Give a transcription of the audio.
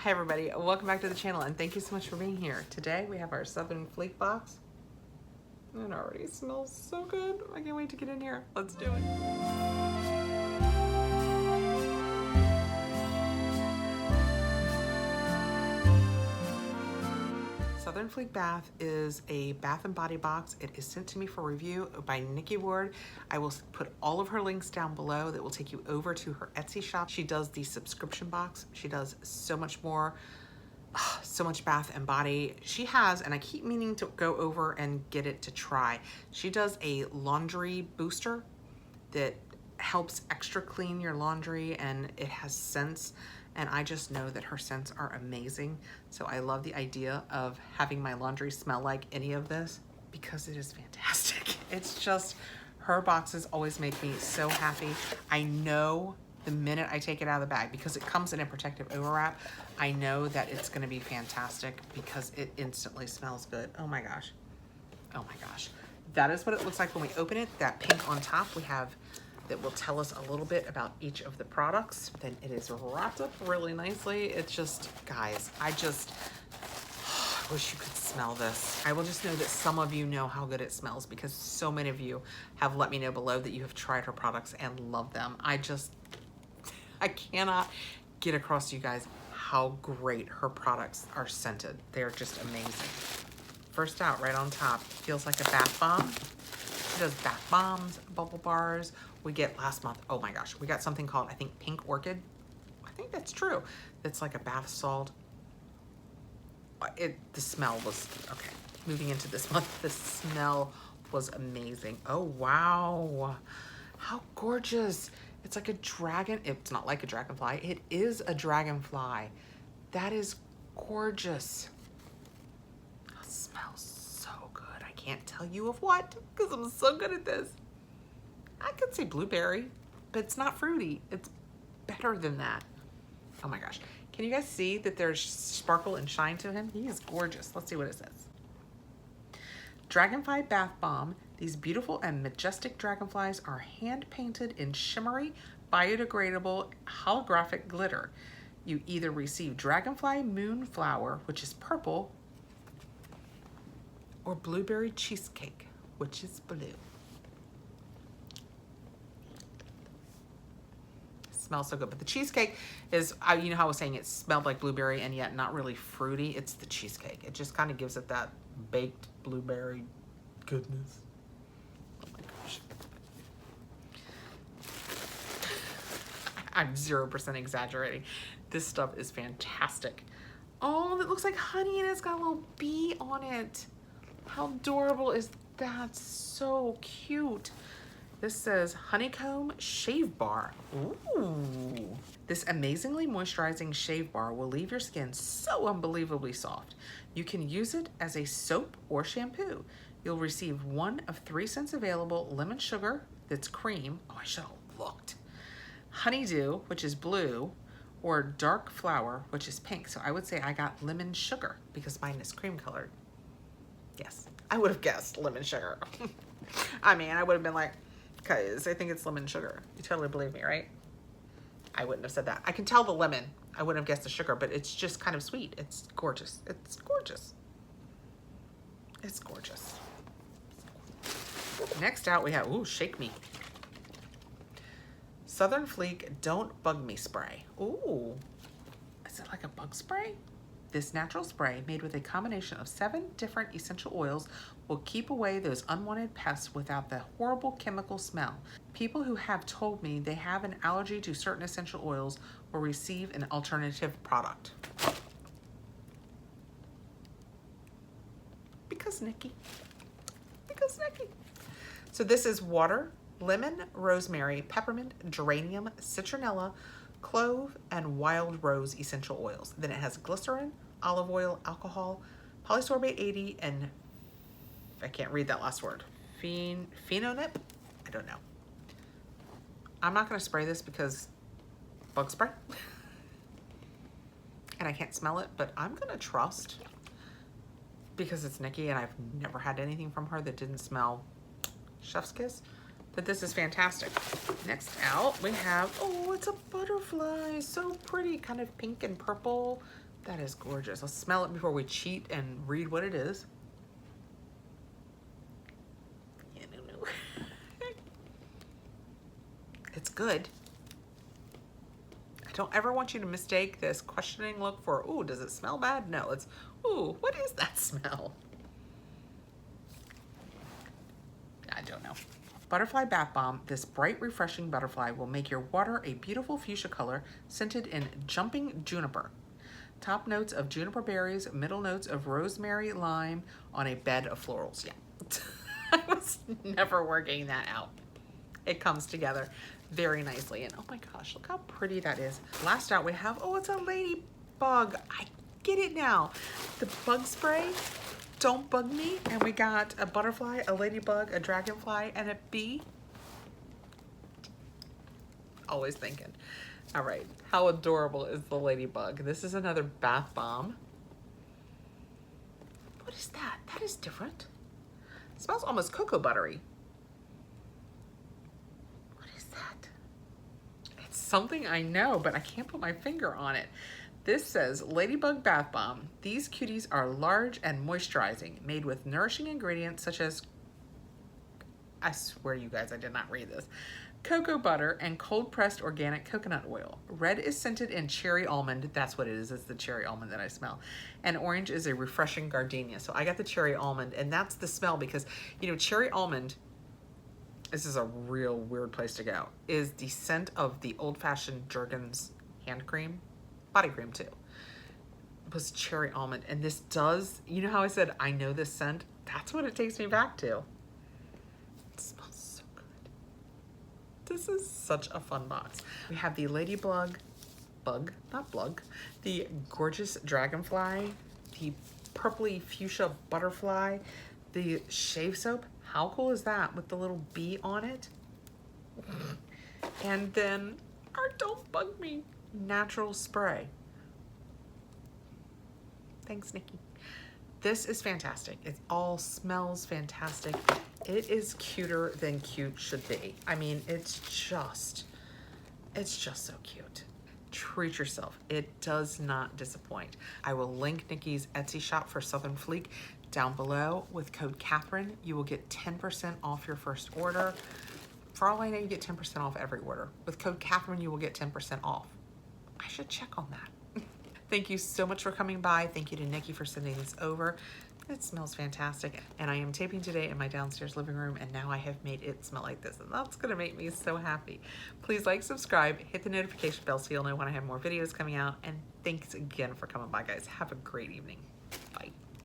Hi everybody, welcome back to the channel and thank you so much for being here. Today we have our Southern Fleek box. It already smells so good. I can't wait to get in here. Let's do it. Southern Fleek Bath is a bath and body box. It is sent to me for review by Nikki Ward. I will put all of her links down below that will take you over to her Etsy shop. She does the subscription box. She does so much more, so much bath and body. She has, and I keep meaning to go over and get it to try. She does a laundry booster that helps extra clean your laundry, and it has scents. And I just know that her scents are amazing. So I love the idea of having my laundry smell like any of this because it is fantastic. It's just, her boxes always make me so happy. I know the minute I take it out of the bag, because it comes in a protective overwrap, I know that it's gonna be fantastic because it instantly smells good. Oh my gosh. Oh my gosh. That is what it looks like when we open it. That pink on top we have that will tell us a little bit about each of the products. Then it is wrapped up really nicely. It's just, guys, I wish you could smell this. I will just know that some of you know how good it smells because so many of you have let me know below that you have tried her products and love them. I cannot get across to you guys how great her products are scented. They're just amazing. First out, right on top, feels like a bath bomb. She does bath bombs, bubble bars. We get last month, oh my gosh, we got something called, I think, Pink Orchid. I think that's true. It's like a bath salt. The smell was, okay, moving into this month, the smell was amazing. Oh, wow. How gorgeous. It's like a dragon. It's not like a dragonfly. It is a dragonfly. That is gorgeous. It smells so good. I can't tell you of what because I'm so good at this. I could say blueberry, but it's not fruity. It's better than that. Oh my gosh. Can you guys see that there's sparkle and shine to him? He is gorgeous. Let's see what it says. Dragonfly Bath Bomb. These beautiful and majestic dragonflies are hand painted in shimmery, biodegradable, holographic glitter. You either receive Dragonfly Moonflower, which is purple, or Blueberry Cheesecake, which is blue. Smells so good, but the cheesecake is, you know how I was saying it smelled like blueberry and yet not really fruity? It's the cheesecake. It just kind of gives it that baked blueberry goodness. Oh my gosh. I'm 0% exaggerating. This stuff is fantastic. Oh, it looks like honey and it's got a little bee on it. How adorable is that? So cute. This says Honeycomb Shave Bar. Ooh. This amazingly moisturizing shave bar will leave your skin so unbelievably soft. You can use it as a soap or shampoo. You'll receive 1 of 3 scents available: lemon sugar, that's cream. Oh, I should have looked. Honeydew, which is blue, or dark flower, which is pink. So I would say I got lemon sugar because mine is cream colored. Yes, I would have guessed lemon sugar. I mean, I would have been like, because I think it's lemon sugar. You totally believe me, right? I wouldn't have said that. I can tell the lemon. I wouldn't have guessed the sugar, but it's just kind of sweet. It's gorgeous. It's gorgeous. It's gorgeous. Next out we have, ooh, Shake Me. Southern Fleek Don't Bug Me Spray. Ooh, is it like a bug spray? This natural spray, made with a combination of 7 different essential oils, will keep away those unwanted pests without the horrible chemical smell. People who have told me they have an allergy to certain essential oils will receive an alternative product. Because Nikki. Because Nikki. So this is water, lemon, rosemary, peppermint, geranium, citronella, clove, and wild rose essential oils. Then it has glycerin, olive oil, alcohol, polysorbate 80, and I can't read that last word. Phenonip? I don't know. I'm not gonna spray this because bug spray. And I can't smell it, but I'm gonna trust because it's Nikki and I've never had anything from her that didn't smell chef's kiss. But this is fantastic. Next out, we have, oh, it's a butterfly. So pretty, kind of pink and purple That is gorgeous. Let's smell it before we cheat and read what it is. It's good. I don't ever want you to mistake this questioning look for, ooh, does it smell bad? No, it's, ooh, what is that smell? I don't know. Butterfly Bath Bomb. This bright, refreshing butterfly will make your water a beautiful fuchsia color, scented in jumping juniper. Top notes of juniper berries, middle notes of rosemary, lime on a bed of florals. Yeah, I was never working that out. It comes together very nicely. And oh my gosh, look how pretty that is. Last out we have, oh, it's a ladybug. I get it now. The bug spray, Don't Bug Me. And we got a butterfly, a ladybug, a dragonfly, and a bee. Always thinking. All right, how adorable is the ladybug? This is another bath bomb. What is that? That is different. It smells almost cocoa buttery. What is that? It's something I know, but I can't put my finger on it. This says Ladybug Bath Bomb. These cuties are large and moisturizing, made with nourishing ingredients such as, I swear to you guys, I did not read this, cocoa butter and cold pressed organic coconut oil. Red is scented in cherry almond. That's what it is. It's the cherry almond that I smell. And orange is a refreshing gardenia. So I got the cherry almond, and that's the smell because, you know, cherry almond, this is a real weird place to go, is the scent of the old-fashioned Jergens hand cream, body cream too. It was cherry almond. And this does, you know how I said, I know this scent? That's what it takes me back to. It smells so good. This is such a fun box. We have the ladybug, the gorgeous dragonfly, the purpley fuchsia butterfly, the shave soap. How cool is that with the little bee on it? And then our Don't Bug Me natural spray. Thanks, Nikki. This is fantastic. It all smells fantastic. It is cuter than cute should be. I mean, it's just so cute. Treat yourself. It does not disappoint. I will link Nikki's Etsy shop for Southern Fleek down below. With code Catherine, you will get 10% off your first order. For all I know, you get 10% off every order. With code Catherine, you will get 10% off. I should check on that. Thank you so much for coming by. Thank you to Nikki for sending this over. It smells fantastic. And I am taping today in my downstairs living room, and now I have made it smell like this, and that's gonna make me so happy. Please like, subscribe, hit the notification bell so you'll know when I have more videos coming out, and thanks again for coming by, guys. Have a great evening.